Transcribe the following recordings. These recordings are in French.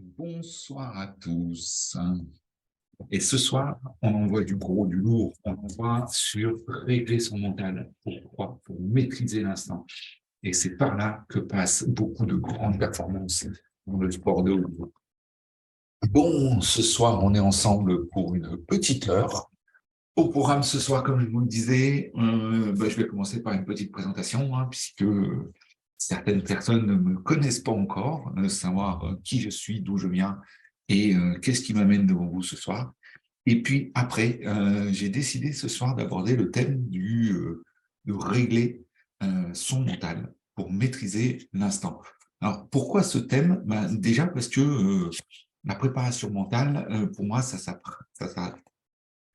Bonsoir à tous. Et ce soir, on envoie du gros, du lourd. On envoie sur régler son mental. Pourquoi? Pour maîtriser l'instant. Et c'est par là que passent beaucoup de grandes performances dans le sport de haut niveau. Bon, ce soir, on est ensemble pour une petite heure. Au programme ce soir, comme je vous le disais, je vais commencer par une petite présentation, puisque certaines personnes ne me connaissent pas encore, savoir qui je suis, d'où je viens et qu'est-ce qui m'amène devant vous ce soir. Et puis après, j'ai décidé ce soir d'aborder le thème de régler son mental pour maîtriser l'instant. Alors pourquoi ce thème? Déjà parce que la préparation mentale, pour moi, ça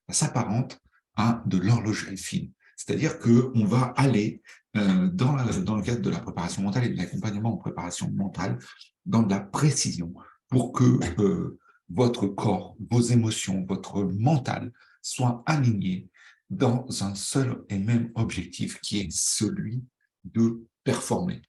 s'apparente à de l'horlogerie fine. C'est-à-dire qu'on va aller dans le cadre de la préparation mentale et de l'accompagnement en préparation mentale, dans de la précision, pour que votre corps, vos émotions, votre mental soient alignés dans un seul et même objectif qui est celui de performer.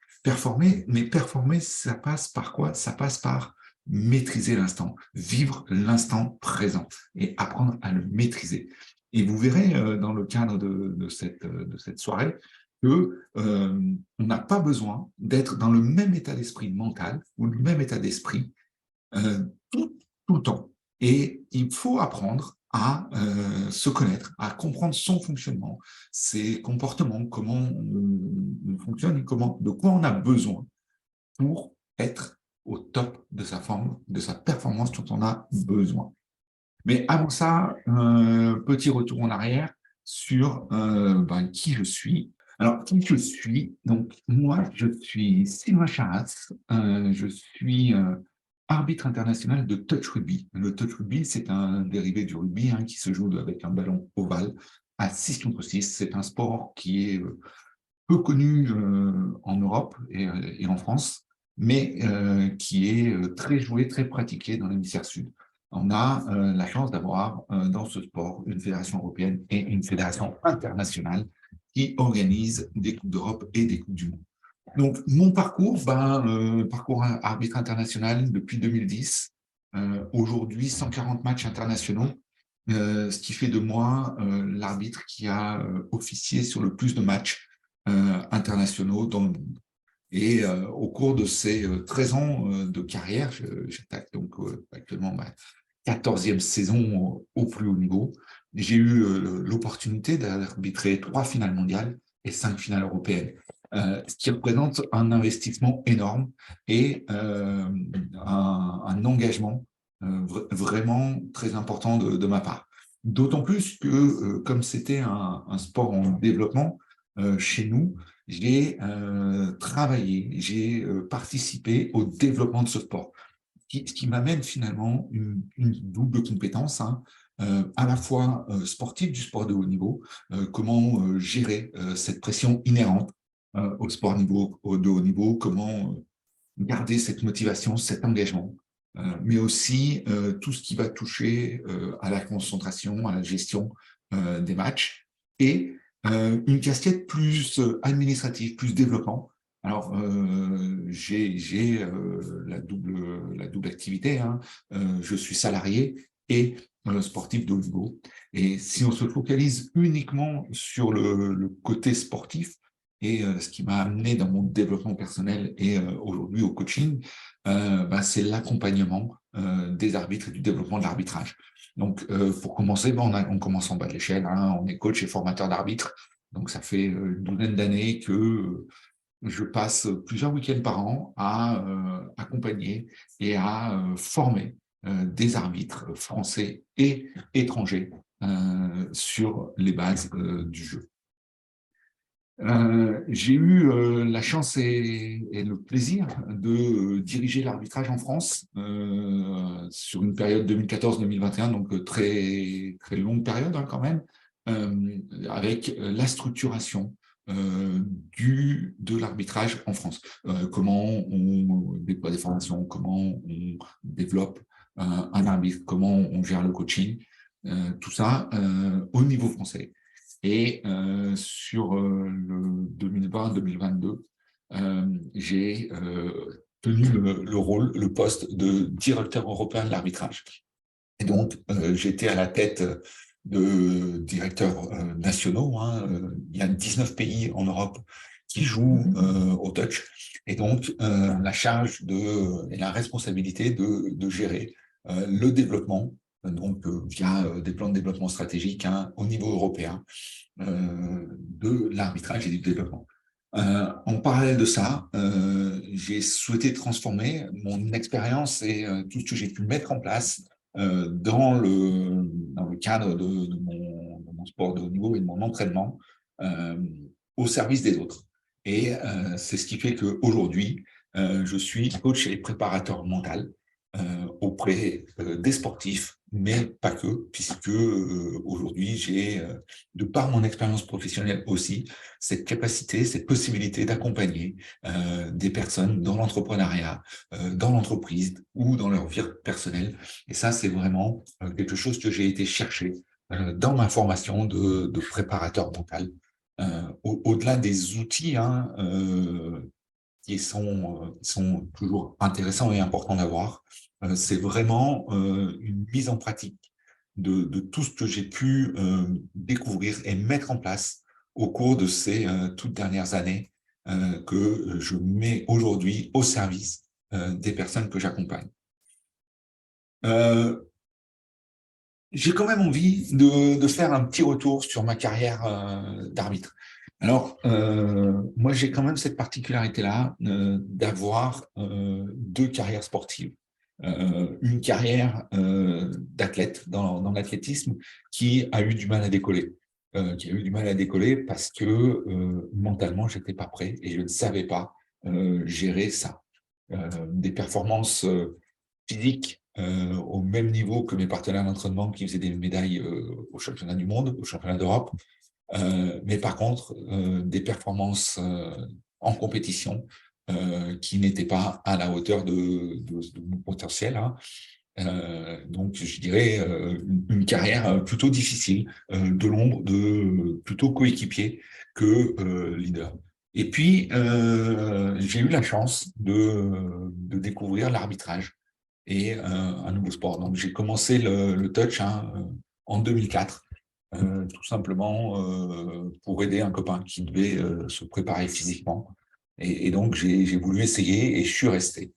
Mais performer, ça passe par quoi? Ça passe par maîtriser l'instant, vivre l'instant présent et apprendre à le maîtriser. Et vous verrez dans le cadre de cette soirée que on n'a pas besoin d'être dans le même état d'esprit mental ou le même état d'esprit euh, tout le temps. Et il faut apprendre à se connaître, à comprendre son fonctionnement, ses comportements, comment on fonctionne et de quoi on a besoin pour être au top de sa forme, de sa performance dont on a besoin. Mais avant ça, petit retour en arrière sur qui je suis. Alors, qui je suis? Donc, moi, je suis Sylvain Charras. Je suis arbitre international de touch rugby. Le touch rugby, c'est un dérivé du rugby qui se joue avec un ballon ovale à 6 contre 6. C'est un sport qui est peu connu en Europe et en France, mais qui est très joué, très pratiqué dans l'hémisphère sud. On a la chance d'avoir dans ce sport une fédération européenne et une fédération internationale qui organisent des Coupes d'Europe et des Coupes du Monde. Donc, mon parcours, parcours arbitre international depuis 2010, aujourd'hui 140 matchs internationaux, ce qui fait de moi l'arbitre qui a officié sur le plus de matchs internationaux dans le monde. Et au cours de ces 13 ans de carrière, j'attaque donc actuellement ma 14e saison au plus haut niveau. J'ai eu l'opportunité d'arbitrer 3 finales mondiales et 5 finales européennes, ce qui représente un investissement énorme et un engagement vraiment très important de ma part. D'autant plus que, comme c'était un sport en développement chez nous, j'ai travaillé, j'ai participé au développement de ce sport, ce qui m'amène finalement une double compétence, à la fois sportive du sport de haut niveau, comment gérer cette pression inhérente au sport de haut niveau, comment garder cette motivation, cet engagement, mais aussi tout ce qui va toucher à la concentration, à la gestion des matchs, et une casquette plus administrative, plus développement. Alors, j'ai la double activité, je suis salarié et sportif de haut niveau. Et si on se focalise uniquement sur le côté sportif, et ce qui m'a amené dans mon développement personnel et aujourd'hui au coaching, c'est l'accompagnement des arbitres et du développement de l'arbitrage. Donc, pour commencer, on commence en bas de l'échelle. On est coach et formateur d'arbitres. Donc, ça fait une douzaine d'années que je passe plusieurs week-ends par an à accompagner et à former des arbitres français et étrangers sur les bases du jeu. J'ai eu la chance et le plaisir de diriger l'arbitrage en France sur une période 2014-2021, donc très, très longue période quand même, avec la structuration de l'arbitrage en France. Comment on déploie des formations, comment on développe un arbitre, comment on gère le coaching, tout ça au niveau français. Et sur le 2020-2022, j'ai tenu le poste de directeur européen de l'arbitrage. Et donc, j'étais à la tête de directeurs nationaux. Il y a 19 pays en Europe qui jouent au touch. Et donc, la charge et la responsabilité de gérer le développement, donc via des plans de développement stratégique au niveau européen, de l'arbitrage et du développement. En parallèle de ça, j'ai souhaité transformer mon expérience et tout ce que j'ai pu mettre en place dans le cadre de mon sport de haut niveau et de mon entraînement euh, au service des autres. Et c'est ce qui fait qu'aujourd'hui, je suis coach et préparateur mental auprès des sportifs, mais pas que, puisque aujourd'hui, j'ai, de par mon expérience professionnelle aussi, cette capacité, cette possibilité d'accompagner des personnes dans l'entrepreneuriat, dans l'entreprise ou dans leur vie personnelle. Et ça, c'est vraiment quelque chose que j'ai été chercher dans ma formation de préparateur mental. Au-delà des outils qui sont toujours intéressants et importants d'avoir, c'est vraiment une mise en pratique de tout ce que j'ai pu découvrir et mettre en place au cours de ces toutes dernières années que je mets aujourd'hui au service des personnes que j'accompagne. J'ai quand même envie de faire un petit retour sur ma carrière d'arbitre. Alors, moi, j'ai quand même cette particularité-là d'avoir deux carrières sportives. Une carrière d'athlète dans l'athlétisme qui a eu du mal à décoller. Qui a eu du mal à décoller parce que mentalement, j'étais pas prêt et je ne savais pas gérer ça. Des performances physiques au même niveau que mes partenaires d'entraînement qui faisaient des médailles au championnat du monde, au championnat d'Europe. Mais par contre, des performances en compétition qui n'étaient pas à la hauteur de mon potentiel. Donc, je dirais une carrière plutôt difficile, de l'ombre de plutôt coéquipier que leader. Et puis, j'ai eu la chance de découvrir l'arbitrage et un nouveau sport. Donc, j'ai commencé le touch en 2004, tout simplement pour aider un copain qui devait se préparer physiquement. Et donc, j'ai voulu essayer et je suis resté.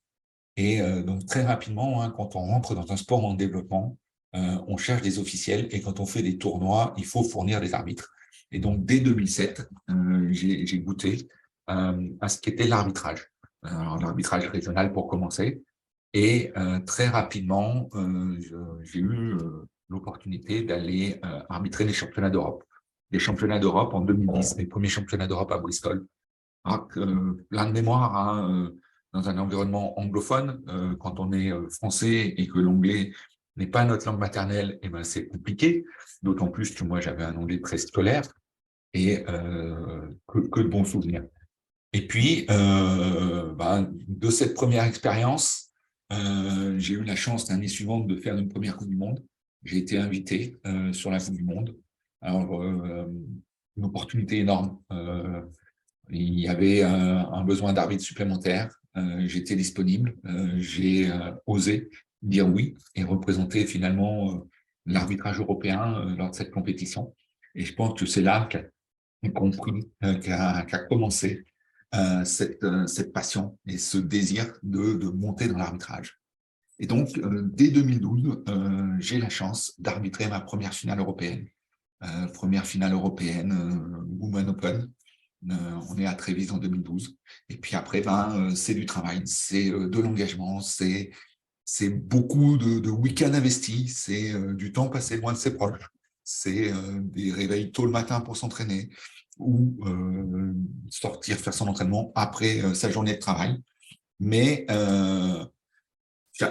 Et donc, très rapidement, quand on rentre dans un sport en développement, on cherche des officiels et quand on fait des tournois, il faut fournir des arbitres. Et donc, dès 2007, j'ai goûté à ce qu'était l'arbitrage. Alors, l'arbitrage régional pour commencer. Et très rapidement, j'ai eu l'opportunité d'aller arbitrer les championnats d'Europe. Les championnats d'Europe en 2010, les premiers championnats d'Europe à Bristol. Plein de mémoire dans un environnement anglophone. Quand on est français et que l'anglais n'est pas notre langue maternelle, eh ben, c'est compliqué. D'autant plus que moi, j'avais un anglais très scolaire et que de bons souvenirs. Et puis, de cette première expérience, j'ai eu la chance l'année suivante de faire une première Coupe du Monde. J'ai été invité sur la Coupe du Monde. Alors, une opportunité énorme. Il y avait un besoin d'arbitre supplémentaire. J'étais disponible. J'ai osé dire oui et représenter finalement l'arbitrage européen lors de cette compétition. Et je pense que c'est là qu'a compris, qu'a commencé cette passion et ce désir de monter dans l'arbitrage. Et donc, dès 2012, j'ai la chance d'arbitrer ma première finale européenne. Première finale européenne, Women Open. On est à Trévise en 2012. Et puis après, c'est du travail, c'est de l'engagement, c'est beaucoup de week-ends investis, c'est du temps passé loin de ses proches, c'est des réveils tôt le matin pour s'entraîner ou sortir faire son entraînement après sa journée de travail. Mais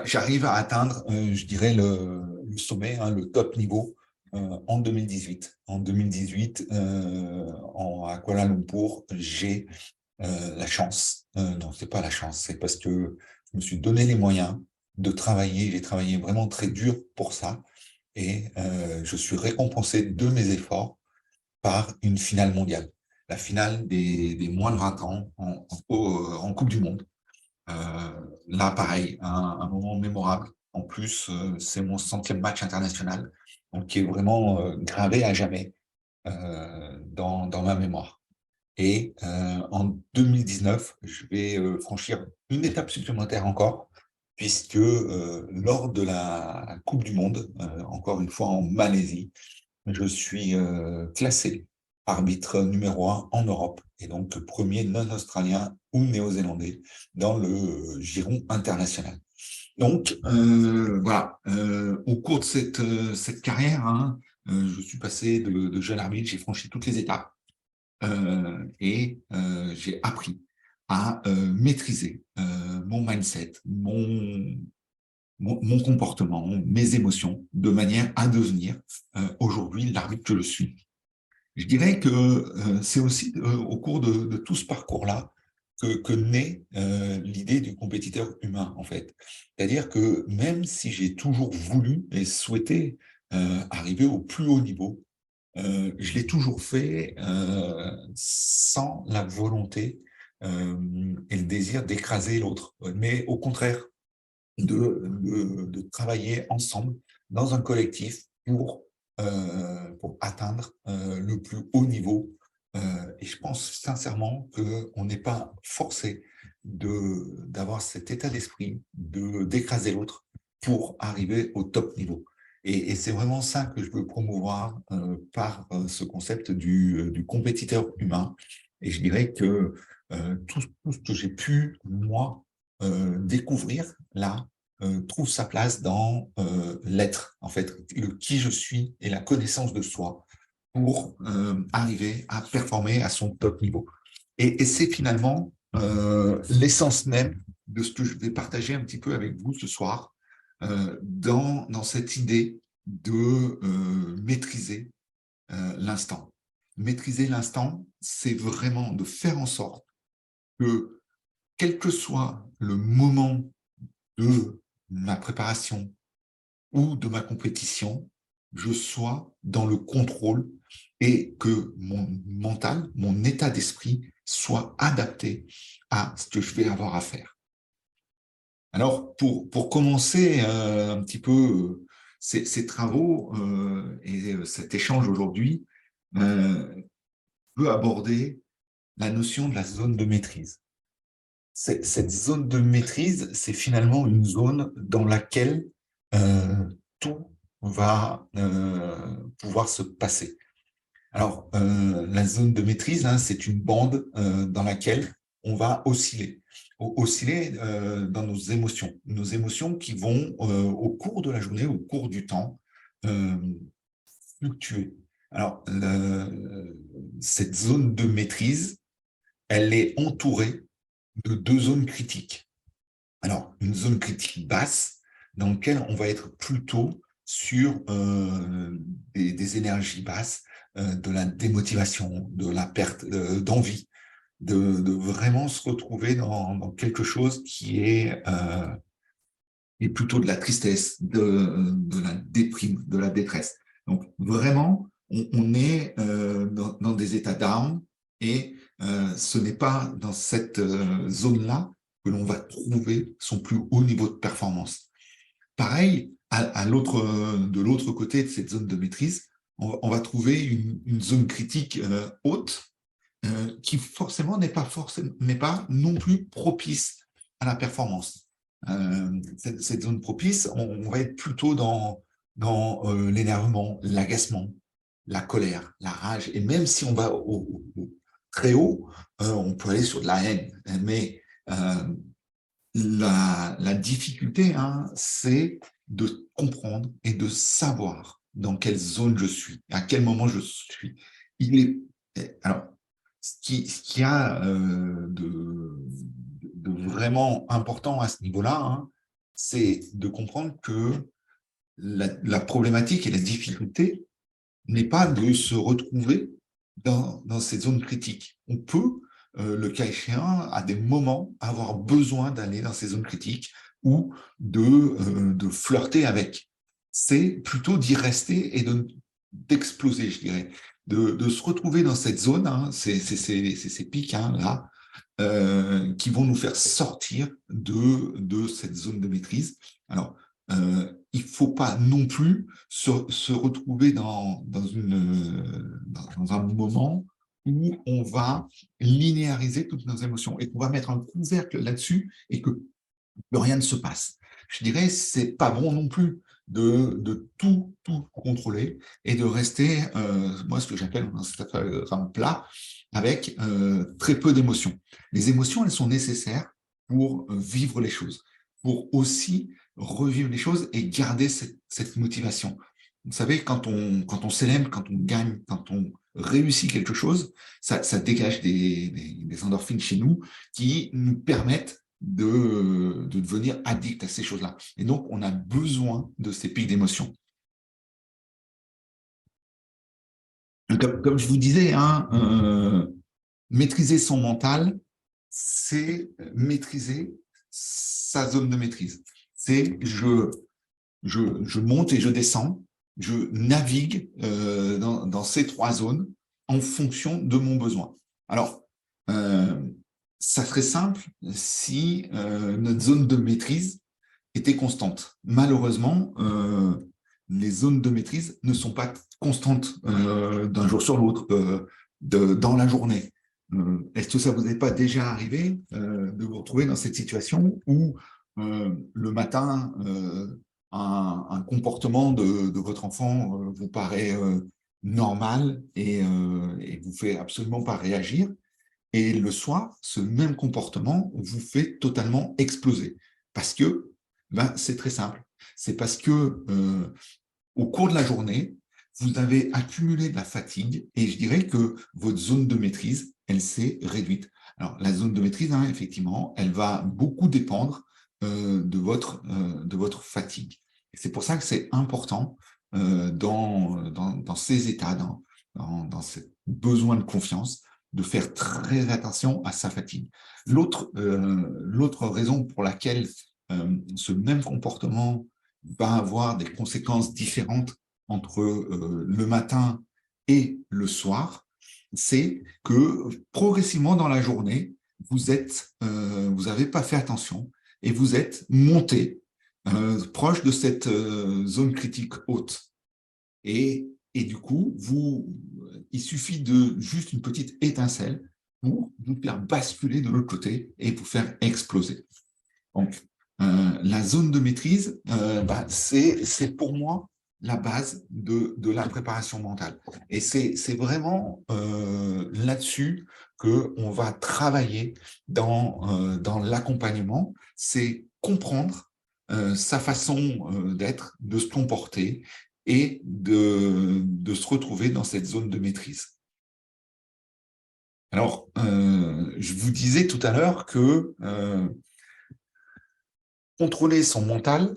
j'arrive à atteindre, je dirais, le sommet, le top niveau en 2018. En 2018, à Kuala Lumpur, j'ai la chance. Non, c'est pas la chance, c'est parce que je me suis donné les moyens de travailler. J'ai travaillé vraiment très dur pour ça. Et je suis récompensé de mes efforts par une finale mondiale. La finale des moins de 20 ans en Coupe du Monde. Là, pareil, un moment mémorable. En plus, c'est mon 100e match international, donc qui est vraiment gravé à jamais dans ma mémoire. Et en 2019, je vais franchir une étape supplémentaire encore, puisque lors de la Coupe du Monde, encore une fois en Malaisie, je suis classé arbitre numéro 1 en Europe, et donc premier non-australien ou néo-zélandais dans le giron international. Donc, voilà, au cours de cette carrière, hein, je suis passé de jeune arbitre, j'ai franchi toutes les étapes et j'ai appris à maîtriser mon mindset, mon comportement, mes émotions, de manière à devenir aujourd'hui l'arbitre que je suis. Je dirais que c'est aussi au cours de tout ce parcours-là que naît l'idée du compétiteur humain, en fait. C'est-à-dire que même si j'ai toujours voulu et souhaité arriver au plus haut niveau, je l'ai toujours fait sans la volonté et le désir d'écraser l'autre, mais au contraire, de travailler ensemble dans un collectif pour atteindre le plus haut niveau. Et je pense sincèrement qu'on n'est pas forcé d'avoir cet état d'esprit d'écraser l'autre pour arriver au top niveau. Et c'est vraiment ça que je veux promouvoir par ce concept du compétiteur humain. Et je dirais que tout ce que j'ai pu, moi, découvrir là trouve sa place dans l'être, en fait, le qui je suis et la connaissance de soi pour arriver à performer à son top niveau. Et c'est finalement l'essence même de ce que je vais partager un petit peu avec vous ce soir, dans cette idée de maîtriser l'instant. Maîtriser l'instant, c'est vraiment de faire en sorte que, quel que soit le moment de ma préparation ou de ma compétition, je sois dans le contrôle et que mon mental, mon état d'esprit soit adapté à ce que je vais avoir à faire. Alors, pour commencer un petit peu ces travaux et cet échange aujourd'hui, peut aborder la notion de la zone de maîtrise. Cette zone de maîtrise, c'est finalement une zone dans laquelle tout va pouvoir se passer. Alors, la zone de maîtrise, hein, c'est une bande dans laquelle on va osciller. Osciller dans nos émotions qui vont, au cours de la journée, au cours du temps, euh, fluctuer. Alors, cette zone de maîtrise, elle est entourée de deux zones critiques. Alors, une zone critique basse, dans laquelle on va être plutôt sur des énergies basses, de la démotivation, de la perte d'envie, de vraiment se retrouver dans quelque chose qui est plutôt de la tristesse, de la déprime, de la détresse. Donc, vraiment, on est dans des états d'armes et ce n'est pas dans cette zone-là que l'on va trouver son plus haut niveau de performance. Pareil, de l'autre côté de cette zone de maîtrise, on va trouver une zone critique haute qui forcément n'est pas non plus propice à la performance. Cette zone propice, on va être plutôt dans l'énervement, l'agacement, la colère, la rage, et même si on va très haut, on peut aller sur de la haine. Mais la difficulté, hein, c'est de comprendre et de savoir dans quelle zone je suis, à quel moment je suis. Alors, ce qui a de vraiment important à ce niveau-là, hein, c'est de comprendre que la problématique et la difficulté n'est pas de se retrouver dans ces zones critiques. On peut, le cas échéant, à des moments, avoir besoin d'aller dans ces zones critiques ou de flirter avec. C'est plutôt d'y rester et d'exploser, je dirais. De se retrouver dans cette zone, hein, ces pics, hein, là, qui vont nous faire sortir de cette zone de maîtrise. Alors, il ne faut pas non plus se retrouver dans un moment où on va linéariser toutes nos émotions et qu'on va mettre un couvercle là-dessus et que rien ne se passe. Je dirais, c'est pas bon non plus de tout contrôler et de rester, moi, ce que j'appelle un Instagram plat, avec très peu d'émotions. Les émotions, elles sont nécessaires pour vivre les choses, pour aussi revivre les choses et garder cette motivation. Vous savez, quand on célèbre, quand on gagne, quand on réussit quelque chose, ça dégage des endorphines chez nous qui nous permettent de devenir addict à ces choses-là. Et donc, on a besoin de ces pics d'émotion. Comme je vous disais, hein, maîtriser son mental, c'est maîtriser sa zone de maîtrise. C'est je monte et je descends, je navigue dans ces trois zones en fonction de mon besoin. Alors, ça serait simple si notre zone de maîtrise était constante. Malheureusement, les zones de maîtrise ne sont pas constantes d'un jour sur l'autre, dans la journée. Est-ce que ça vous est pas déjà arrivé de vous retrouver dans cette situation où le matin, un comportement de votre enfant vous paraît normal et vous fait absolument pas réagir, et le soir, ce même comportement vous fait totalement exploser. Parce que c'est très simple. C'est parce que au cours de la journée, vous avez accumulé de la fatigue et je dirais que votre zone de maîtrise, elle s'est réduite. Alors, la zone de maîtrise, hein, effectivement, elle va beaucoup dépendre de votre fatigue. C'est pour ça que c'est important dans ces états, dans ce besoin de confiance, de faire très attention à sa fatigue. L'autre raison pour laquelle ce même comportement va avoir des conséquences différentes entre le matin et le soir, c'est que progressivement dans la journée, vous n'avez pas fait attention et vous êtes monté proche de cette zone critique haute. Et du coup, il suffit de juste une petite étincelle pour vous faire basculer de l'autre côté et vous faire exploser. Donc, la zone de maîtrise, c'est pour moi la base de la préparation mentale. Et c'est vraiment là-dessus qu'on va travailler dans l'accompagnement, c'est comprendre sa façon d'être, de se comporter et de se retrouver dans cette zone de maîtrise. Alors, je vous disais tout à l'heure que contrôler son mental,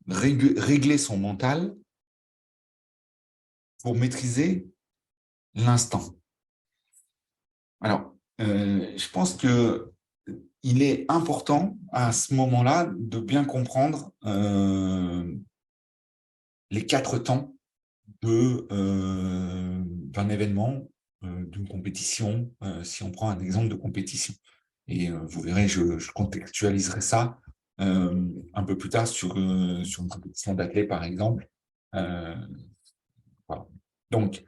régler son mental pour maîtriser l'instant. Alors, je pense qu'il est important à ce moment-là de bien comprendre les 4 temps d'un événement, d'une compétition, si on prend un exemple de compétition. Et vous verrez, je contextualiserai ça un peu plus tard sur une compétition d'athlètes, par exemple. Voilà. Donc,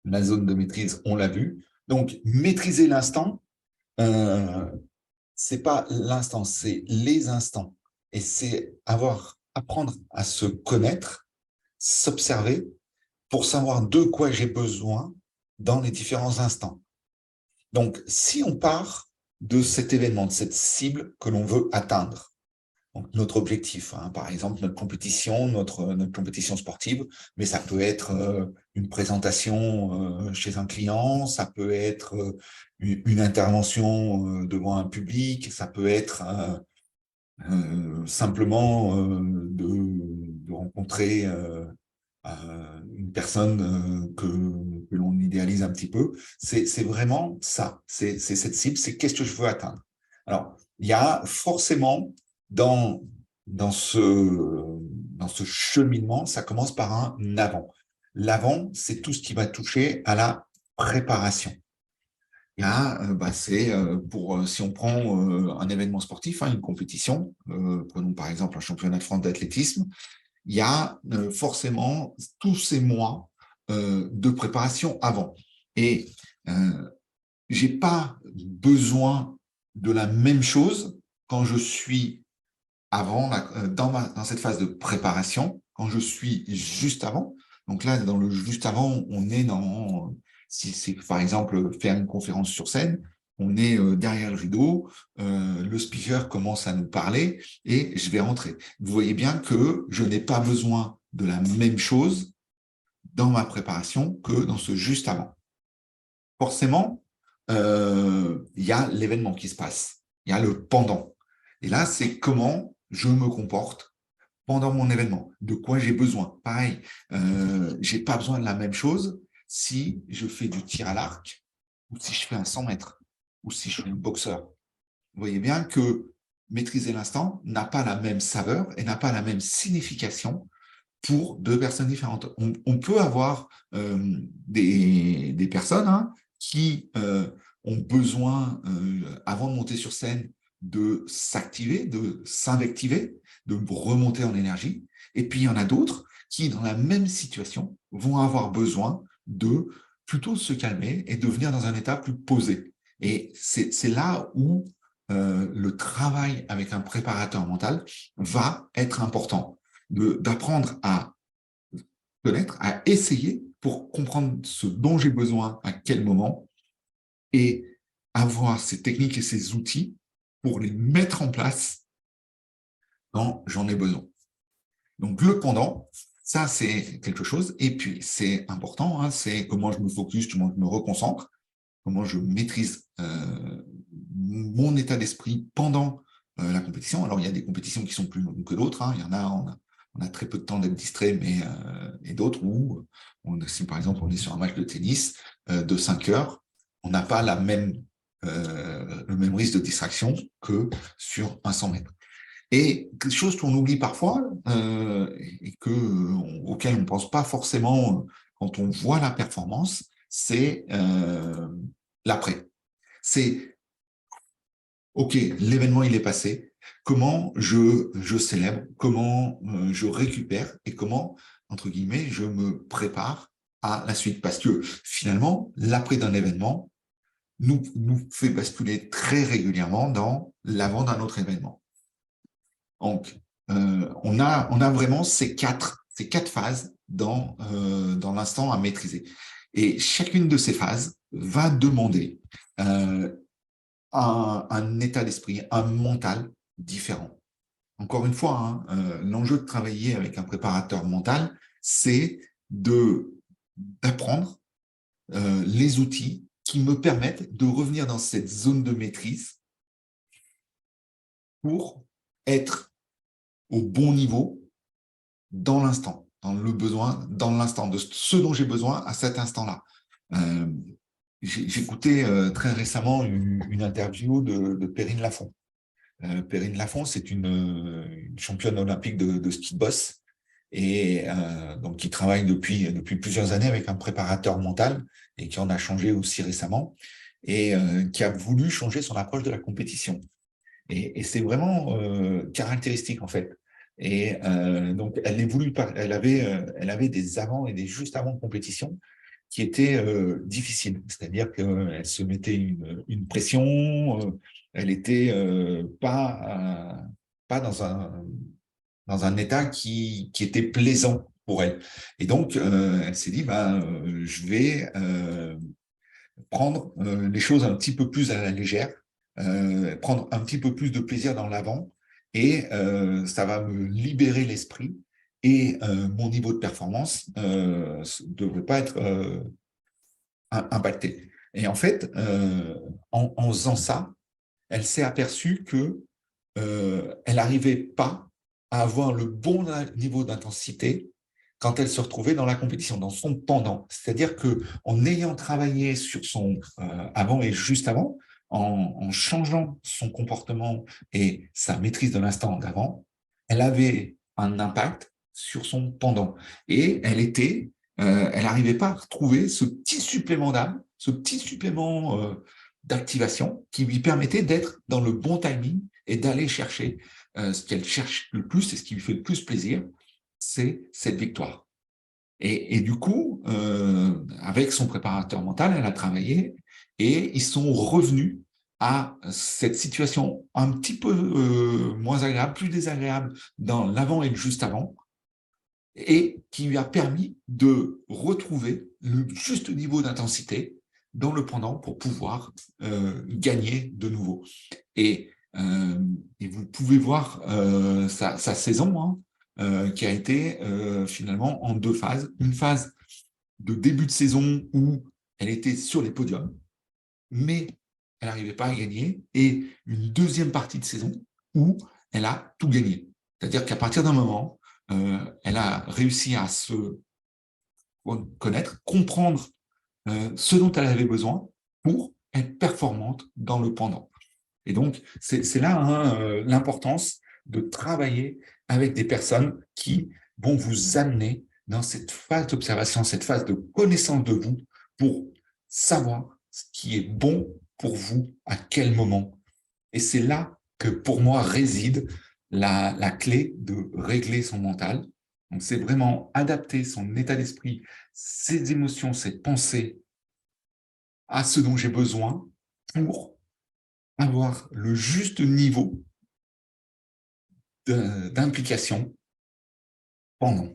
la zone de maîtrise, on l'a vu. Donc, maîtriser l'instant, c'est pas l'instant, c'est les instants. Et c'est apprendre à se connaître, s'observer pour savoir de quoi j'ai besoin dans les différents instants. Donc, si on part de cet événement, de cette cible que l'on veut atteindre, donc notre objectif, hein, par exemple notre compétition, notre compétition sportive, mais ça peut être une présentation chez un client, ça peut être une intervention devant un public, ça peut être simplement de rencontrer une personne que l'on idéalise un petit peu. C'est vraiment ça, c'est cette cible, c'est qu'est-ce que je veux atteindre. Alors, il y a forcément dans ce cheminement, ça commence par un avant. L'avant, c'est tout ce qui va toucher à la préparation. C'est pour, si on prend un événement sportif, hein, une compétition, prenons par exemple un championnat de France d'athlétisme, il y a forcément tous ces mois de préparation avant. Et j'ai pas besoin de la même chose quand je suis dans cette phase de préparation, quand je suis juste avant. Donc là, dans le juste avant, on est dans, si c'est par exemple faire une conférence sur scène, on est derrière le rideau, le speaker commence à nous parler et je vais rentrer. Vous voyez bien que je n'ai pas besoin de la même chose dans ma préparation que dans ce juste avant. Forcément, il y a l'événement qui se passe, il y a le pendant. Et là, c'est comment je me comporte pendant mon événement, de quoi j'ai besoin. Pareil, j'ai pas besoin de la même chose si je fais du tir à l'arc ou si je fais un 100 mètres ou si je suis un boxeur. Vous voyez bien que maîtriser l'instant n'a pas la même saveur et n'a pas la même signification pour deux personnes différentes. On peut avoir des personnes qui ont besoin, avant de monter sur scène, de s'activer, de s'invectiver, de remonter en énergie. Et puis, il y en a d'autres qui, dans la même situation, vont avoir besoin de plutôt se calmer et de venir dans un état plus posé. Et c'est là où le travail avec un préparateur mental va être important, d'apprendre à connaître, à essayer pour comprendre ce dont j'ai besoin à quel moment et avoir ces techniques et ces outils pour les mettre en place quand j'en ai besoin. Donc, le pendant, ça, c'est quelque chose. Et puis, c'est important, c'est comment je me focus, comment je me reconcentre, comment je maîtrise mon état d'esprit pendant la compétition. Alors, il y a des compétitions qui sont plus longues que d'autres. Il y en a, on a très peu de temps d'être distrait, et d'autres où, si par exemple on est sur un match de tennis de 5 heures, on n'a pas le même risque de distraction que sur un 100 mètres. Et quelque chose qu'on oublie parfois et auquel on ne pense pas forcément quand on voit la performance, c'est l'après. C'est, OK, l'événement, il est passé. Comment je célèbre, comment je récupère et comment, entre guillemets, je me prépare à la suite. Parce que finalement, l'après d'un événement nous fait basculer très régulièrement dans l'avant d'un autre événement. Donc, on a vraiment ces quatre phases dans l'instant à maîtriser. Et chacune de ces phases va demander un état d'esprit, un mental différent. Encore une fois, l'enjeu de travailler avec un préparateur mental, c'est d'apprendre les outils qui me permettent de revenir dans cette zone de maîtrise pour être au bon niveau dans l'instant, dans le besoin, dans l'instant, de ce dont j'ai besoin à cet instant-là. J'écoutais très récemment une interview de Perrine Lafont. Perrine Lafont, c'est une championne olympique de ski de boss et donc qui travaille depuis plusieurs années avec un préparateur mental et qui en a changé aussi récemment et qui a voulu changer son approche de la compétition. Et c'est vraiment caractéristique en fait. Et donc elle avait des avant et des juste avant de compétition qui étaient difficiles. C'est-à-dire qu'elle se mettait une pression, elle était pas dans un état qui était plaisant pour elle. Et donc, elle s'est dit, je vais prendre les choses un petit peu plus à la légère, prendre un petit peu plus de plaisir dans l'avant, et ça va me libérer l'esprit, et mon niveau de performance ne devrait pas être impacté. Et en fait, en faisant ça, elle s'est aperçue que elle n'arrivait pas à avoir le bon niveau d'intensité quand elle se retrouvait dans la compétition, dans son pendant. C'est-à-dire que en ayant travaillé sur son avant et juste avant, en changeant son comportement et sa maîtrise de l'instant d'avant, elle avait un impact sur son pendant. Et elle n'arrivait pas à retrouver ce petit supplément d'âme, ce petit supplément d'activation qui lui permettait d'être dans le bon timing et d'aller chercher ce qu'elle cherche le plus et ce qui lui fait le plus plaisir, c'est cette victoire. Et du coup, avec son préparateur mental, elle a travaillé et ils sont revenus à cette situation un petit peu moins agréable, plus désagréable dans l'avant et le juste avant, et qui lui a permis de retrouver le juste niveau d'intensité dans le pendant pour pouvoir gagner de nouveau. Et vous pouvez voir sa saison, hein, qui a été finalement en deux phases. Une phase de début de saison où elle était sur les podiums, mais elle n'arrivait pas à gagner, et une deuxième partie de saison où elle a tout gagné. C'est-à-dire qu'à partir d'un moment, elle a réussi à se connaître, comprendre ce dont elle avait besoin pour être performante dans le pendant. Et donc, c'est là hein, l'importance de travailler avec des personnes qui vont vous amener dans cette phase d'observation, cette phase de connaissance de vous pour savoir ce qui est bon pour vous à quel moment. Et c'est là que pour moi réside la clé de régler son mental. Donc, c'est vraiment adapter son état d'esprit, ses émotions, ses pensées à ce dont j'ai besoin pour avoir le juste niveau d'implication pendant.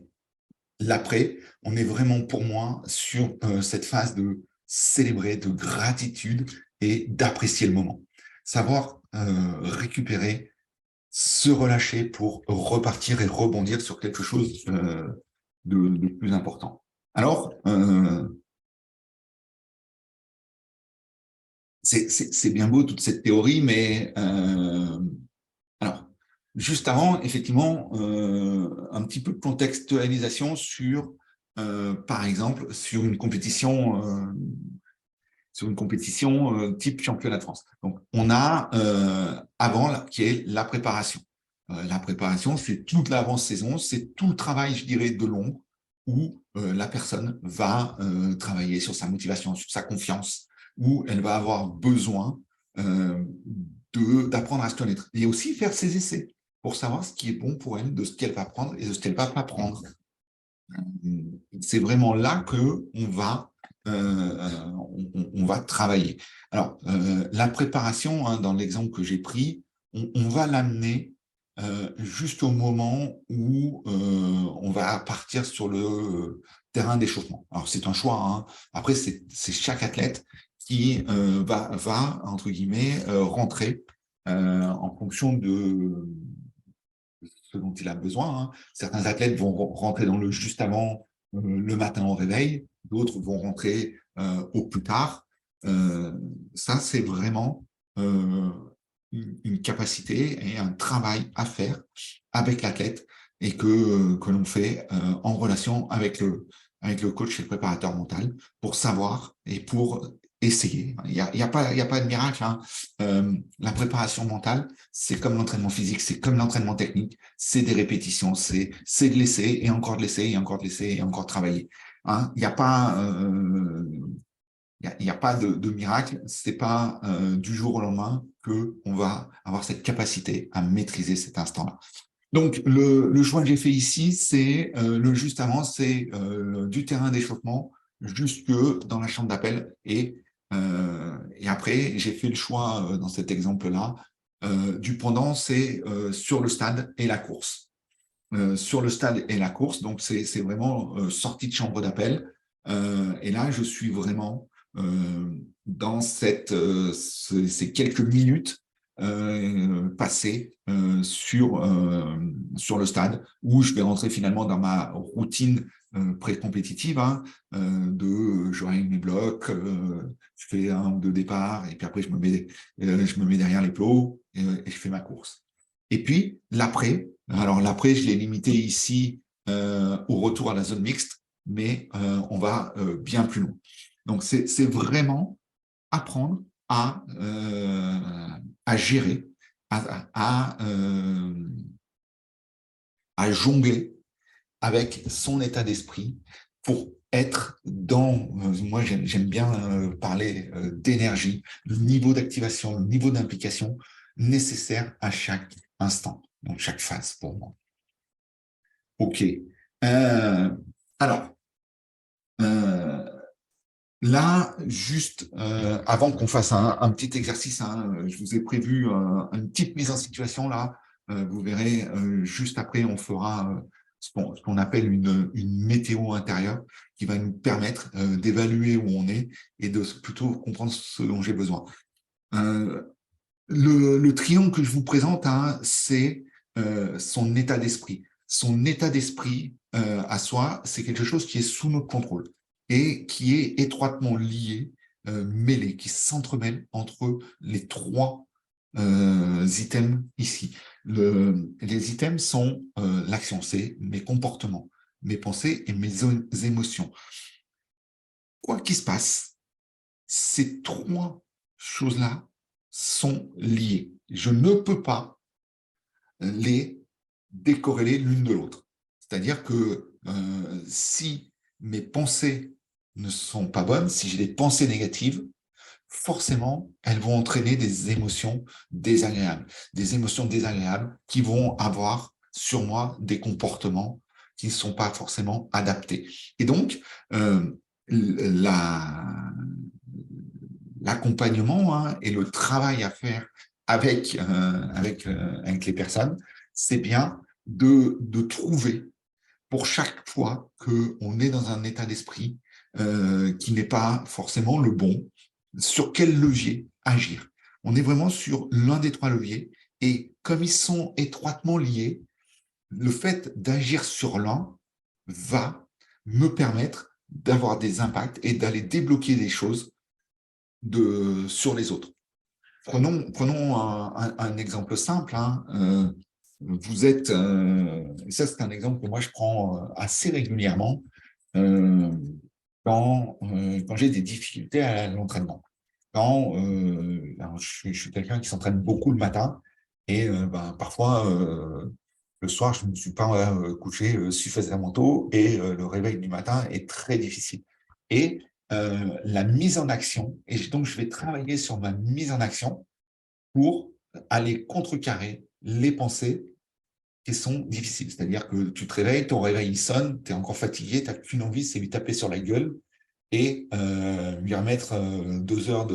L'après, on est vraiment pour moi sur cette phase de célébrer, de gratitude et d'apprécier le moment. Savoir récupérer, se relâcher pour repartir et rebondir sur quelque chose de plus important. Alors, c'est bien beau toute cette théorie, mais alors, juste avant, effectivement, un petit peu de contextualisation sur, par exemple, sur une compétition type championnat de France. Donc, on a avant qui est la préparation. La préparation, c'est toute l'avant-saison, c'est tout le travail, je dirais, de l'ombre, où la personne va travailler sur sa motivation, sur sa confiance, où elle va avoir besoin d'apprendre à se connaître. Et aussi faire ses essais pour savoir ce qui est bon pour elle, de ce qu'elle va prendre et de ce qu'elle ne va pas prendre. C'est vraiment là on va travailler. Alors, la préparation, hein, dans l'exemple que j'ai pris, on va l'amener juste au moment où on va partir sur le terrain d'échauffement. Alors, c'est un choix. Hein. Après, c'est chaque athlète qui va, entre guillemets, rentrer en fonction de ce dont il a besoin. Hein. Certains athlètes vont rentrer dans le juste avant le matin au réveil, d'autres vont rentrer au plus tard. Ça, c'est vraiment une capacité et un travail à faire avec l'athlète et que l'on fait en relation avec le coach et le préparateur mental pour savoir et pour essayer. Il y a pas de miracle. Hein. La préparation mentale, c'est comme l'entraînement physique, c'est comme l'entraînement technique, c'est des répétitions, c'est de l'essai et encore de l'essai et encore de l'essai et encore travailler. Hein. Il n'y a pas il n'y a pas de miracle, c'est pas du jour au lendemain qu'on va avoir cette capacité à maîtriser cet instant-là. Donc, le choix que j'ai fait ici, c'est le juste avant, c'est du terrain d'échauffement jusque dans la chambre d'appel. Et après, j'ai fait le choix dans cet exemple-là du pendant, c'est sur le stade et la course. Sur le stade et la course, donc c'est vraiment sortie de chambre d'appel. Et là, je suis vraiment dans ces quelques minutes passées sur le stade, où je vais rentrer finalement dans ma routine pré-compétitive, hein, je règle mes blocs, je fais un ou deux départs, et puis après je me mets derrière les plots et je fais ma course. Et puis l'après, alors l'après, je l'ai limité ici au retour à la zone mixte, mais on va bien plus loin. Donc, c'est vraiment apprendre à gérer, à jongler avec son état d'esprit pour être dans, moi j'aime bien parler d'énergie, le niveau d'activation, le niveau d'implication nécessaire à chaque instant, donc chaque phase pour moi. Ok. Euh, alors, euh, là, juste avant qu'on fasse un petit exercice, hein, je vous ai prévu une petite mise en situation là. Vous verrez, juste après, on fera ce qu'on appelle une météo intérieure qui va nous permettre d'évaluer où on est et de plutôt comprendre ce dont j'ai besoin. Euh, le triangle que je vous présente, hein, c'est son état d'esprit. Son état d'esprit à soi, c'est quelque chose qui est sous notre contrôle et qui est étroitement lié, mêlé, qui s'entremêle entre les trois items ici. Les items sont l'action, c'est mes comportements, mes pensées et mes émotions. Quoi qu'il se passe, ces trois choses-là sont liées. Je ne peux pas les décorréler l'une de l'autre. C'est-à-dire que si mes pensées ne sont pas bonnes, si j'ai des pensées négatives, forcément, elles vont entraîner des émotions désagréables qui vont avoir sur moi des comportements qui ne sont pas forcément adaptés. Et donc, l'accompagnement, hein, et le travail à faire avec les personnes, c'est bien de trouver pour chaque fois qu'on est dans un état d'esprit qui n'est pas forcément le bon, sur quel levier agir. On est vraiment sur l'un des trois leviers et comme ils sont étroitement liés, le fait d'agir sur l'un va me permettre d'avoir des impacts et d'aller débloquer des choses sur les autres. Prenons un exemple simple. Hein. Vous êtes, ça c'est un exemple que moi je prends assez régulièrement euh, quand j'ai des difficultés à l'entraînement. Je suis quelqu'un qui s'entraîne beaucoup le matin et parfois le soir je ne me suis pas couché suffisamment tôt et le réveil du matin est très difficile. Et la mise en action, et donc je vais travailler sur ma mise en action pour aller contrecarrer les pensées qui sont difficiles. C'est-à-dire que tu te réveilles, ton réveil il sonne, tu es encore fatigué, tu n'as qu'une envie, c'est lui taper sur la gueule et lui remettre 2 heures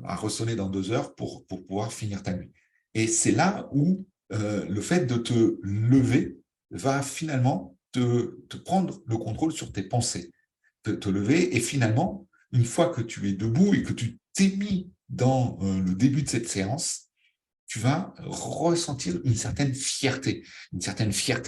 à ressonner dans 2 heures pour pouvoir finir ta nuit. Et c'est là où le fait de te lever va finalement te prendre le contrôle sur tes pensées, te lever et finalement, une fois que tu es debout et que tu t'es mis dans le début de cette séance, tu vas ressentir une certaine fierté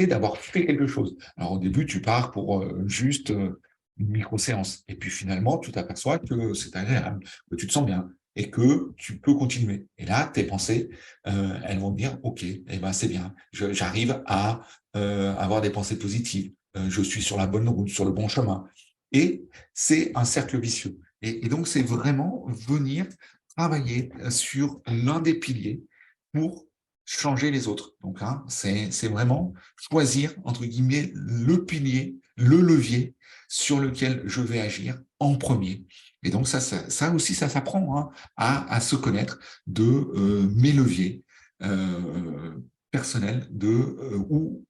d'avoir fait quelque chose. Alors au début, tu pars pour juste une micro-séance. Et puis finalement, tu t'aperçois que c'est agréable, que tu te sens bien et que tu peux continuer. Et là, tes pensées, elles vont te dire, OK, eh ben, c'est bien, j'arrive à avoir des pensées positives, je suis sur la bonne route, sur le bon chemin. Et c'est un cercle vicieux. Et donc, c'est vraiment venir travailler sur l'un des piliers pour changer les autres. Donc, hein, c'est vraiment choisir, entre guillemets, le pilier, le levier sur lequel je vais agir en premier. Et donc, ça aussi, ça s'apprend, hein, à se connaître de mes leviers personnels, où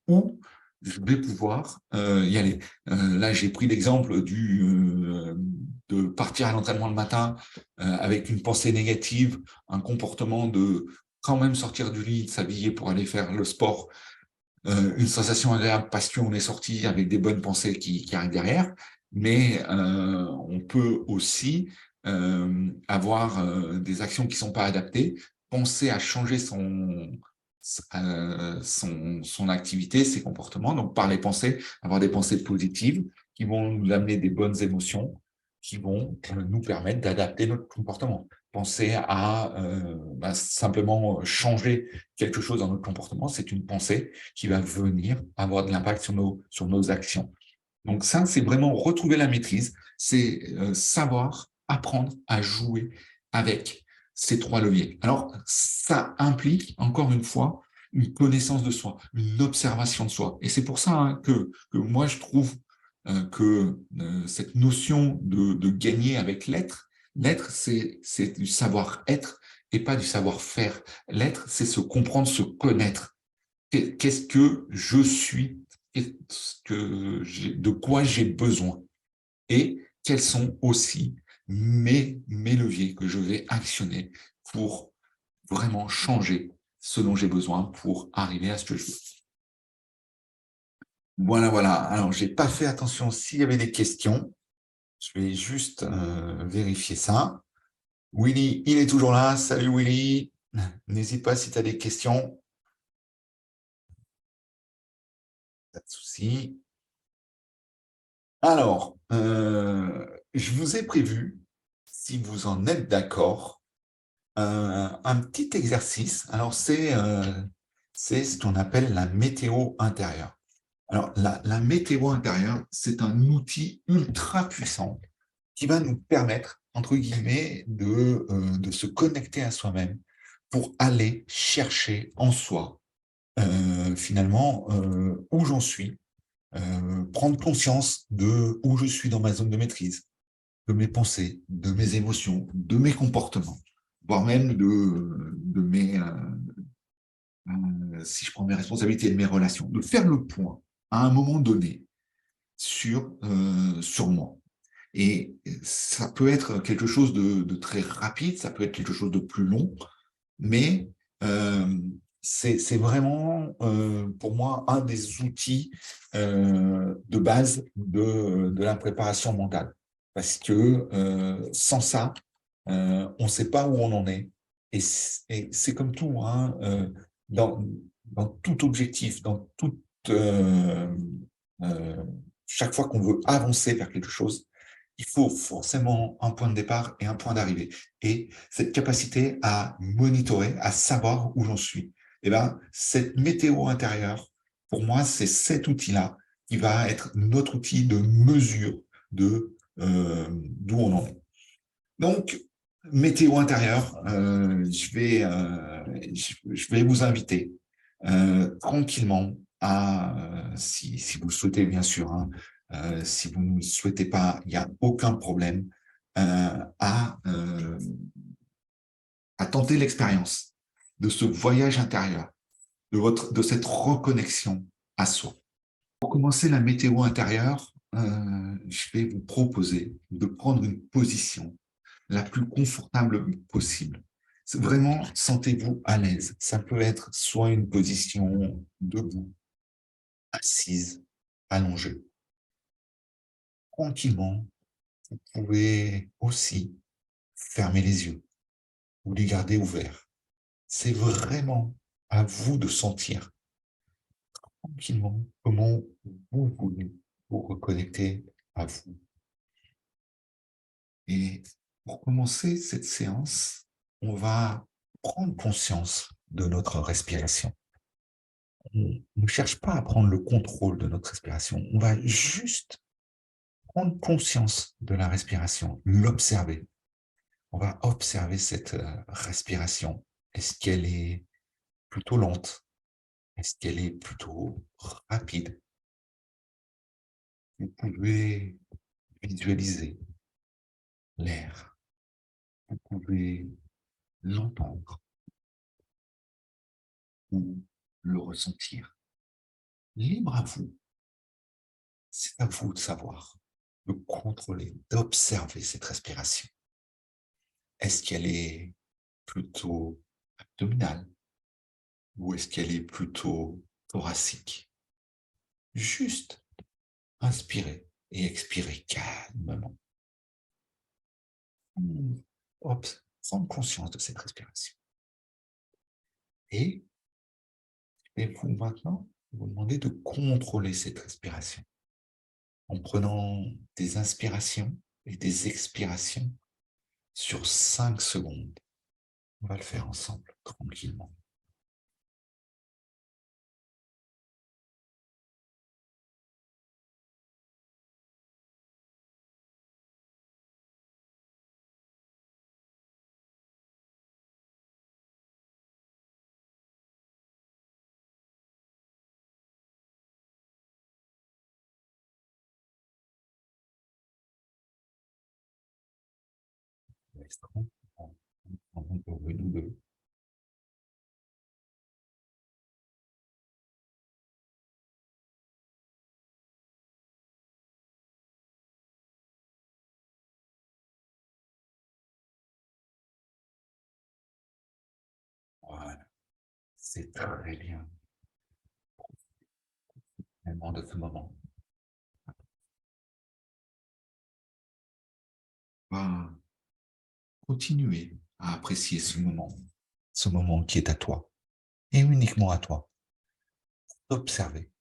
je vais pouvoir y aller. Là, j'ai pris l'exemple de partir à l'entraînement le matin avec une pensée négative, un comportement de quand même sortir du lit, de s'habiller pour aller faire le sport, une sensation agréable parce qu'on est sorti avec des bonnes pensées qui arrivent derrière, mais on peut aussi avoir des actions qui ne sont pas adaptées, penser à changer son activité, ses comportements, donc par les pensées, avoir des pensées positives qui vont nous amener des bonnes émotions, qui vont nous permettre d'adapter notre comportement. Penser à simplement changer quelque chose dans notre comportement, c'est une pensée qui va venir avoir de l'impact sur nos actions. Donc ça, c'est vraiment retrouver la maîtrise, c'est savoir apprendre à jouer avec ces trois leviers. Alors, ça implique, encore une fois, une connaissance de soi, une observation de soi. Et c'est pour ça hein, que moi, je trouve que cette notion de gagner avec l'être, l'être, c'est du savoir-être et pas du savoir-faire. L'être, c'est se comprendre, se connaître. Qu'est-ce que je suis, de quoi j'ai besoin et quels sont aussi mes leviers que je vais actionner pour vraiment changer ce dont j'ai besoin pour arriver à ce que je veux. Voilà, voilà. Alors, j'ai pas fait attention s'il y avait des questions. Je vais juste vérifier ça. Willy, il est toujours là. Salut Willy. N'hésite pas si tu as des questions. Pas de souci. Alors, je vous ai prévu, si vous en êtes d'accord, un petit exercice. Alors, c'est ce qu'on appelle la météo intérieure. Alors, la météo intérieure, c'est un outil ultra puissant qui va nous permettre, entre guillemets, de se connecter à soi-même pour aller chercher en soi, finalement, où j'en suis, prendre conscience de où je suis dans ma zone de maîtrise, de mes pensées, de mes émotions, de mes comportements, voire même de mes, si je prends mes responsabilités et de mes relations, de faire le point à un moment donné sur moi. Et ça peut être quelque chose de très rapide, ça peut être quelque chose de plus long, mais c'est vraiment, pour moi, un des outils de base de la préparation mentale. Parce que sans ça, on ne sait pas où on en est. Et c'est comme tout, hein, dans, dans tout objectif, dans toute, euh, chaque fois qu'on veut avancer vers quelque chose, il faut forcément un point de départ et un point d'arrivée. Et cette capacité à monitorer, à savoir où j'en suis, et ben, cette météo intérieure, pour moi, c'est cet outil-là qui va être notre outil de mesure de d'où on en est. Donc, météo intérieure, je vais vous inviter tranquillement si vous le souhaitez bien sûr, hein, si vous ne le souhaitez pas, il n'y a aucun problème, euh, à, euh, à tenter l'expérience de ce voyage intérieur, de cette reconnexion à soi. Pour commencer la météo intérieure, je vais vous proposer de prendre une position la plus confortable possible. Vraiment, sentez-vous à l'aise. Ça peut être soit une position debout, assise, allongée. Tranquillement, vous pouvez aussi fermer les yeux ou les garder ouverts. C'est vraiment à vous de sentir tranquillement comment vous voulez vous reconnecter à vous. Et pour commencer cette séance, on va prendre conscience de notre respiration. On ne cherche pas à prendre le contrôle de notre respiration. On va juste prendre conscience de la respiration, l'observer. On va observer cette respiration. Est-ce qu'elle est plutôt lente? Est-ce qu'elle est plutôt rapide? Vous pouvez visualiser l'air. Vous pouvez l'entendre ou le ressentir. Libre à vous. C'est à vous de savoir, de contrôler, d'observer cette respiration. Est-ce qu'elle est plutôt abdominale ou est-ce qu'elle est plutôt thoracique? Juste inspirer et expirer calmement. Hop, prendre conscience de cette respiration. Et vous maintenant, vous demandez de contrôler cette respiration en prenant des inspirations et des expirations sur 5 secondes. On va le faire ensemble, tranquillement. Nous deux. Voilà, c'est très bien. Vraiment de ce moment. On va continuer à apprécier ce moment qui est à toi, et uniquement à toi. Observer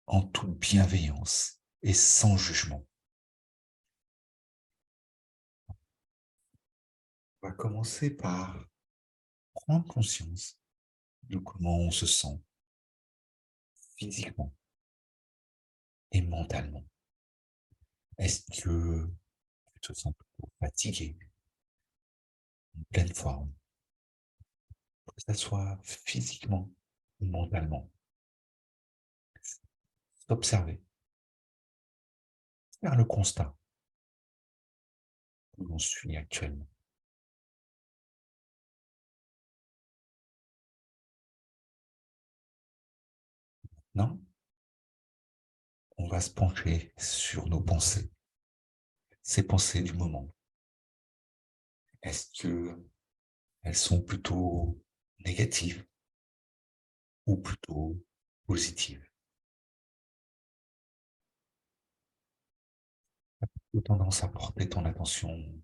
en toute bienveillance et sans jugement. On va commencer par prendre conscience de comment on se sent physiquement et mentalement. Est-ce que tu te sens plutôt fatigué, en pleine forme, que ce soit physiquement ou mentalement? Observer, faire le constat où l'on suis actuellement. Non, on va se pencher sur nos pensées, ces pensées du moment. Est-ce que elles sont plutôt négatives ou plutôt positives? Ou tendance à porter ton attention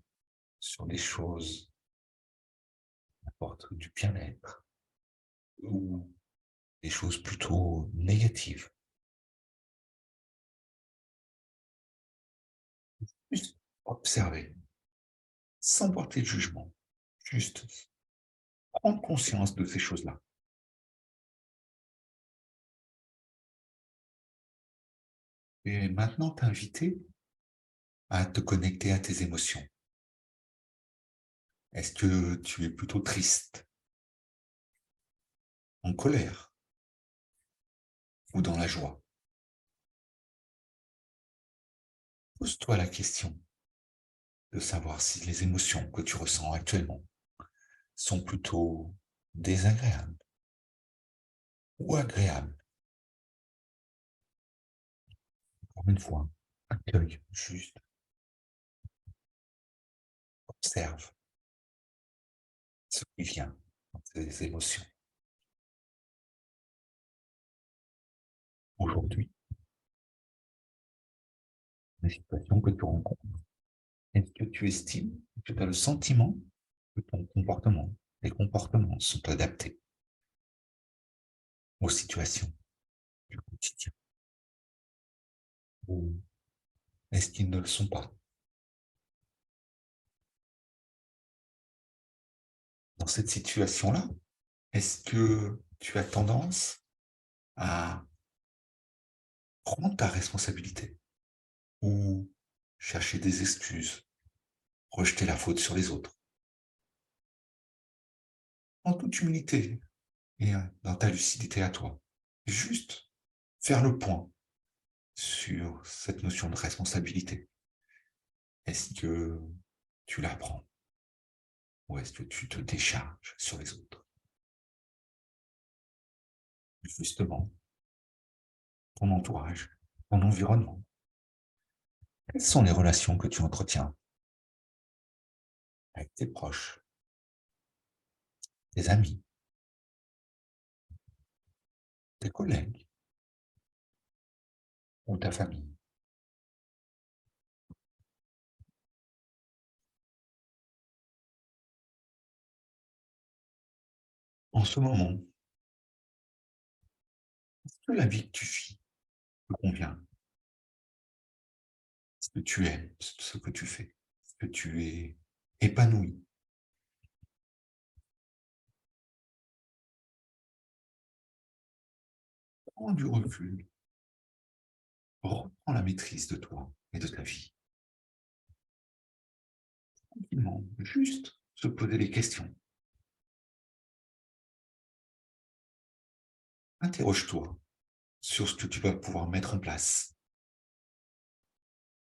sur des choses qui apportent du bien-être ou des choses plutôt négatives? Juste observer, sans porter de jugement, juste prendre conscience de ces choses-là. Et maintenant, t'inviter à te connecter à tes émotions. Est-ce que tu es plutôt triste, en colère ou dans la joie? Pose-toi la question de savoir si les émotions que tu ressens actuellement sont plutôt désagréables ou agréables. Encore une fois, accueille, juste observe ce qui vient dans tes émotions. Aujourd'hui, les situations que tu rencontres, est-ce que tu estimes, que tu as le sentiment que ton comportement, tes comportements sont adaptés aux situations du quotidien? Ou est-ce qu'ils ne le sont pas? Dans cette situation-là, est-ce que tu as tendance à prendre ta responsabilité ou chercher des excuses, rejeter la faute sur les autres? En toute humilité et dans ta lucidité à toi. Juste faire le point sur cette notion de responsabilité. Est-ce que tu la prends ou est-ce que tu te décharges sur les autres? Justement, ton entourage, ton environnement. Quelles sont les relations que tu entretiens avec tes proches, tes amis, tes collègues ou ta famille? En ce moment, est-ce que la vie que tu vis te convient? Est-ce que tu aimes ce que tu fais? Est-ce que tu es épanoui? Prends du recul, reprends la maîtrise de toi et de ta vie. Tranquillement, juste se poser des questions. Interroge-toi sur ce que tu vas pouvoir mettre en place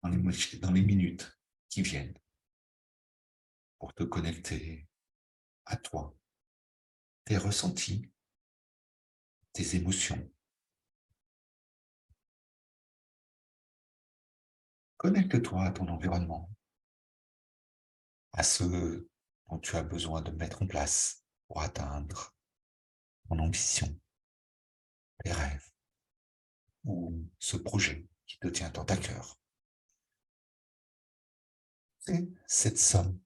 dans les minutes qui viennent. pour te connecter à toi, tes ressentis, tes émotions. Connecte-toi à ton environnement, à ce dont tu as besoin de mettre en place pour atteindre ton ambition, tes rêves ou ce projet qui te tient tant à cœur. C'est cette somme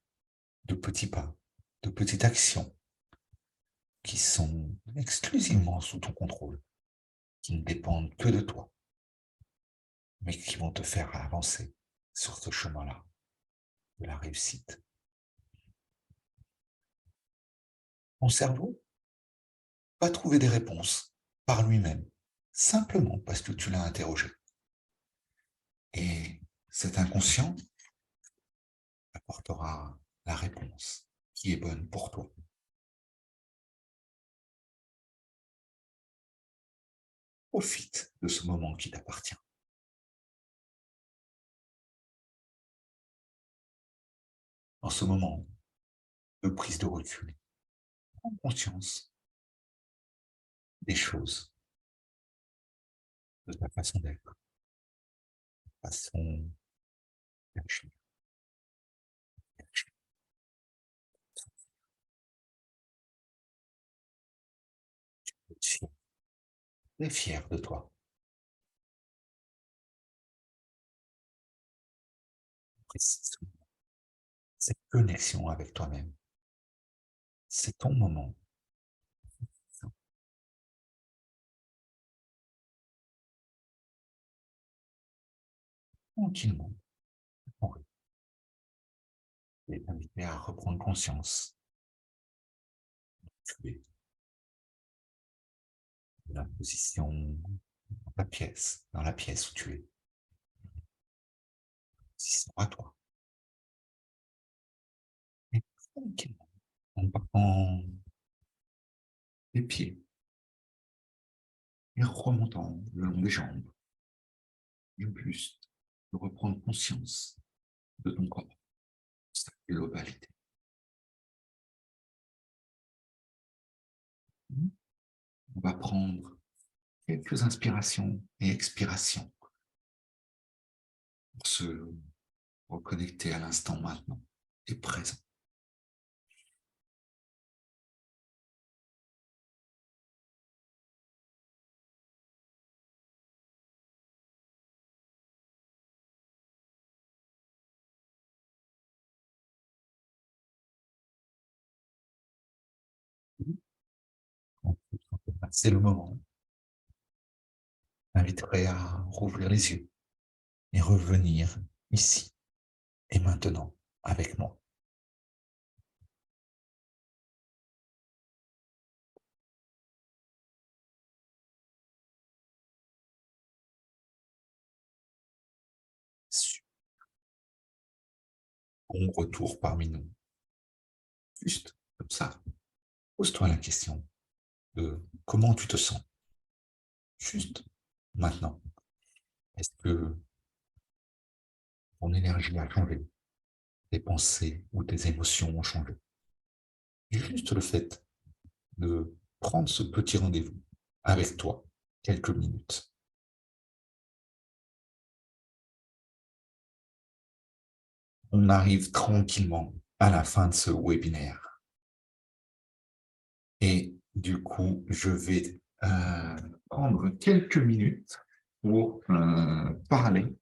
de petits pas, de petites actions qui sont exclusivement sous ton contrôle, qui ne dépendent que de toi, mais qui vont te faire avancer sur ce chemin-là de la réussite. Ton cerveau va trouver des réponses par lui-même, simplement parce que tu l'as interrogé. Et cet inconscient apportera la réponse qui est bonne pour toi. Profite de ce moment qui t'appartient. Dans ce moment de prise de recul, prends conscience des choses, de ta façon d'être, façon d'agir. Tu es fier de toi. Précise cette connexion avec toi-même. C'est ton moment. Tranquillement, et t'inviter à reprendre conscience de la position dans la pièce où tu es. Position à toi. Et tranquillement, en partant des pieds et remontant le long des jambes, du buste, de reprendre conscience de ton corps, sa globalité. On va prendre quelques inspirations et expirations pour se reconnecter à l'instant maintenant et présent. C'est le moment. J'inviterai à rouvrir les yeux et revenir ici et maintenant avec moi. Bon retour parmi nous. Juste comme ça, pose-toi la question de comment tu te sens. Juste maintenant. Est-ce que ton énergie a changé? Tes pensées ou tes émotions ont changé? Et juste le fait de prendre ce petit rendez-vous avec toi, quelques minutes. On arrive tranquillement à la fin de ce webinaire. Et du coup, je vais prendre quelques minutes pour parler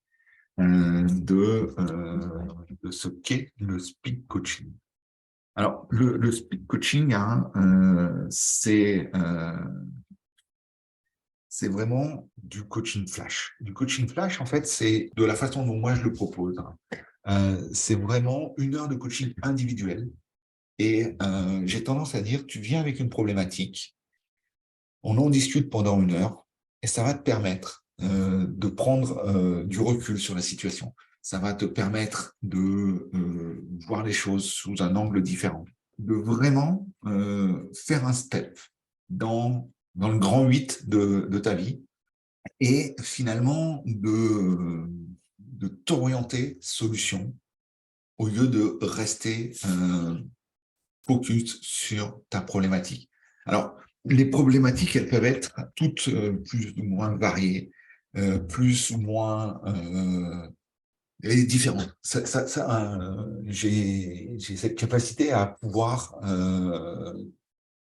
de ce qu'est le speed coaching. Alors, le speed coaching, hein, c'est vraiment du coaching flash. Du coaching flash, en fait, c'est de la façon dont moi je le propose. C'est vraiment 1 heure de coaching individuel. Et j'ai tendance à dire, tu viens avec une problématique, on en discute pendant 1 heure, et ça va te permettre de prendre du recul sur la situation. Ça va te permettre de voir les choses sous un angle différent, de vraiment faire un step dans le grand 8 de ta vie, et finalement de t'orienter solution au lieu de rester focus sur ta problématique. Alors, les problématiques, elles peuvent être toutes plus ou moins variées, plus ou moins différentes. J'ai cette capacité à pouvoir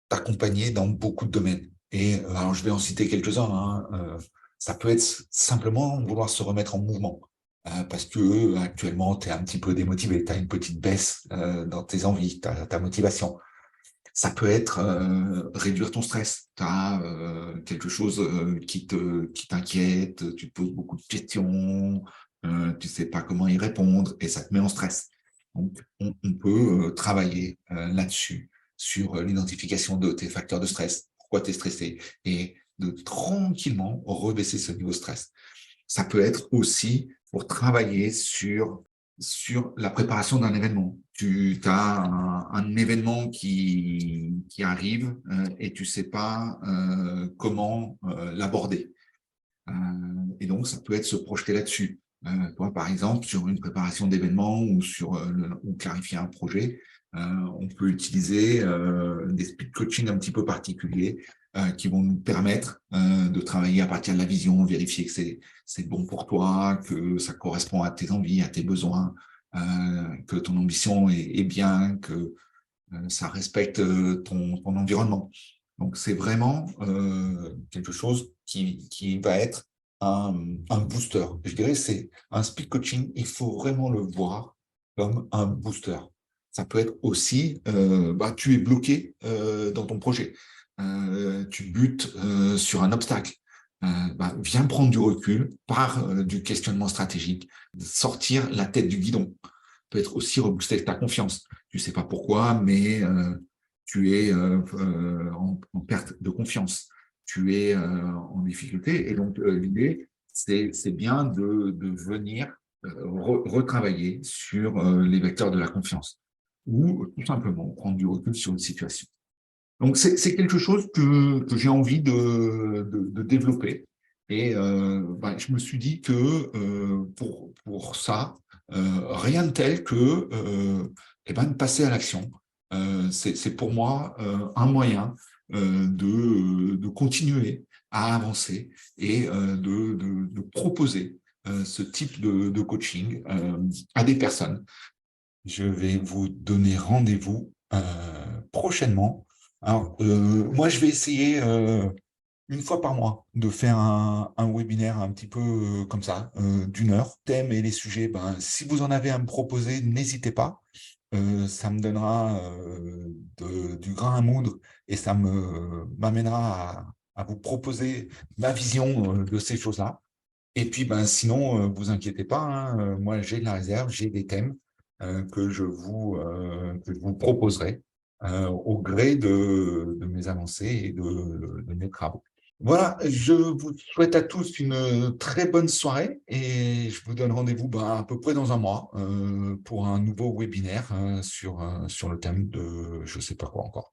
t'accompagner dans beaucoup de domaines. Et alors, je vais en citer quelques-uns. Hein. Ça peut être simplement vouloir se remettre en mouvement. Parce que actuellement, tu es un petit peu démotivé, tu as une petite baisse dans tes envies, ta motivation. Ça peut être réduire ton stress. Tu as quelque chose qui t'inquiète, tu te poses beaucoup de questions, tu sais pas comment y répondre et ça te met en stress. Donc, on peut travailler là-dessus, sur l'identification de tes facteurs de stress, pourquoi tu es stressé, et de tranquillement rebaisser ce niveau de stress. Ça peut être aussi pour travailler sur la préparation d'un événement. Tu as un événement qui arrive et tu ne sais pas comment l'aborder. Et donc, ça peut être se projeter là-dessus. Toi, par exemple, sur une préparation d'événement ou clarifier un projet, on peut utiliser des speed coaching un petit peu particuliers qui vont nous permettre de travailler à partir de la vision, vérifier que c'est bon pour toi, que ça correspond à tes envies, à tes besoins, que ton ambition est bien, que ça respecte ton environnement. Donc, c'est vraiment quelque chose qui va être un booster. Je dirais c'est un speed coaching, il faut vraiment le voir comme un booster. Ça peut être aussi, tu es bloqué dans ton projet. Tu butes sur un obstacle. Viens prendre du recul par du questionnement stratégique, sortir la tête du guidon. Peut être aussi rebooster ta confiance. Tu ne sais pas pourquoi, mais tu es en perte de confiance, tu es en difficulté. Et donc, l'idée, c'est bien de venir retravailler sur les vecteurs de la confiance ou tout simplement prendre du recul sur une situation. Donc, c'est quelque chose que j'ai envie de développer. Et je me suis dit que pour ça, rien de tel que de passer à l'action. C'est pour moi un moyen de continuer à avancer et de proposer ce type de coaching à des personnes. Je vais vous donner rendez-vous prochainement. Alors, moi, je vais essayer une fois par mois de faire un webinaire un petit peu comme ça, d'1 heure. Thème et les sujets, si vous en avez à me proposer, n'hésitez pas. Ça me donnera du grain à moudre et ça m'amènera à vous proposer ma vision de ces choses-là. Et puis, sinon, vous inquiétez pas, hein, moi, j'ai de la réserve, j'ai des thèmes que je vous proposerai au gré de mes avancées et de mes travaux. Voilà, je vous souhaite à tous une très bonne soirée et je vous donne rendez-vous à peu près dans un mois pour un nouveau webinaire sur le thème de je ne sais pas quoi encore.